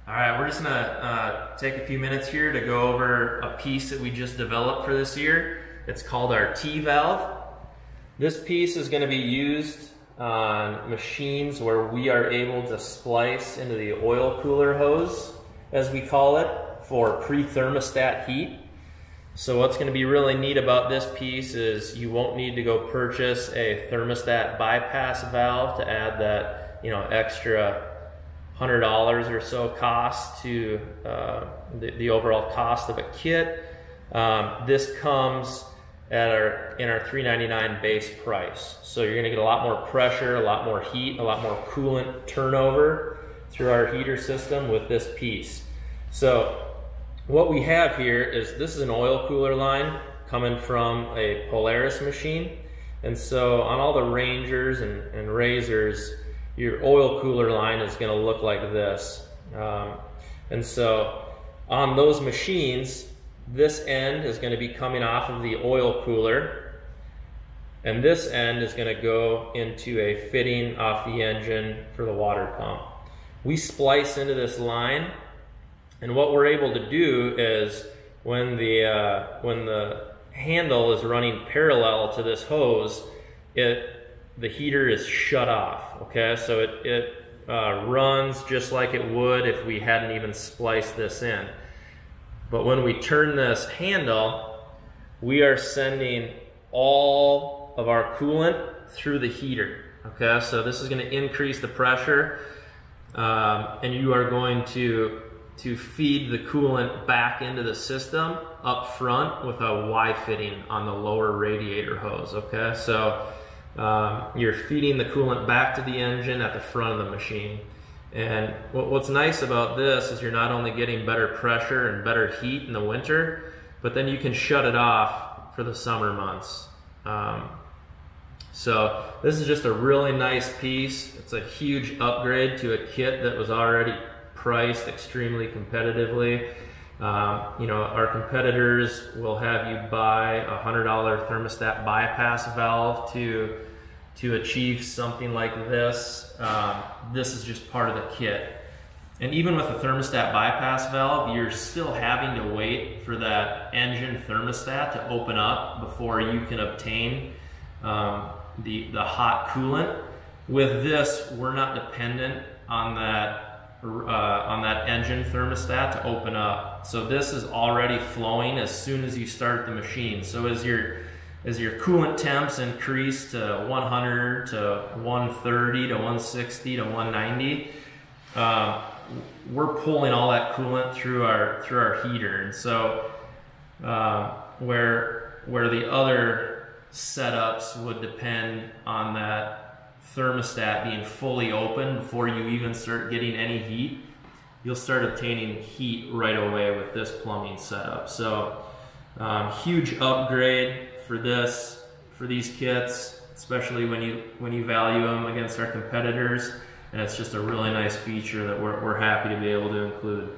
All right, we're just gonna take a few minutes here to go over a piece that we just developed for this year. It's called our T-valve. This piece is gonna be used on machines where we are able to splice into the oil cooler hose, as we call it, for pre-thermostat heat. So what's gonna be really neat about this piece is you won't need to go purchase a thermostat bypass valve to add that, extra $100 or so cost to the overall cost of a kit. This comes at in our $399 base price. So you're gonna get a lot more pressure, a lot more heat, a lot more coolant turnover through our heater system with this piece. So what we have here is, this is an oil cooler line coming from a Polaris machine. And so on all the Rangers and Razors, your oil cooler line is going to look like this. And so on those machines, this end is going to be coming off of the oil cooler, and this end is going to go into a fitting off the engine for the water pump. We splice into this line, and what we're able to do is when the handle is running parallel to this hose, the heater is shut off, okay? So it runs just like it would if we hadn't even spliced this in. But when we turn this handle, we are sending all of our coolant through the heater, okay? So this is gonna increase the pressure, and you are going to feed the coolant back into the system up front with a Y fitting on the lower radiator hose, okay? So you're feeding the coolant back to the engine at the front of the machine. And what's nice about this is you're not only getting better pressure and better heat in the winter, but then you can shut it off for the summer months. So this is just a really nice piece. It's a huge upgrade to a kit that was already priced extremely competitively. Our competitors will have you buy a $100 thermostat bypass valve to achieve something like this. This is just part of the kit. And even with a thermostat bypass valve, you're still having to wait for that engine thermostat to open up before you can obtain the hot coolant. With this, we're not dependent on that engine thermostat to open up. So this is already flowing as soon as you start the machine. So as your coolant temps increase to 100 to 130 to 160 to 190, we're pulling all that coolant through our heater. And so where the other setups would depend on that thermostat being fully open before you even start getting any heat, you'll start obtaining heat right away with this plumbing setup. So huge upgrade for these kits, especially when you value them against our competitors, and it's just a really nice feature that we're happy to be able to include.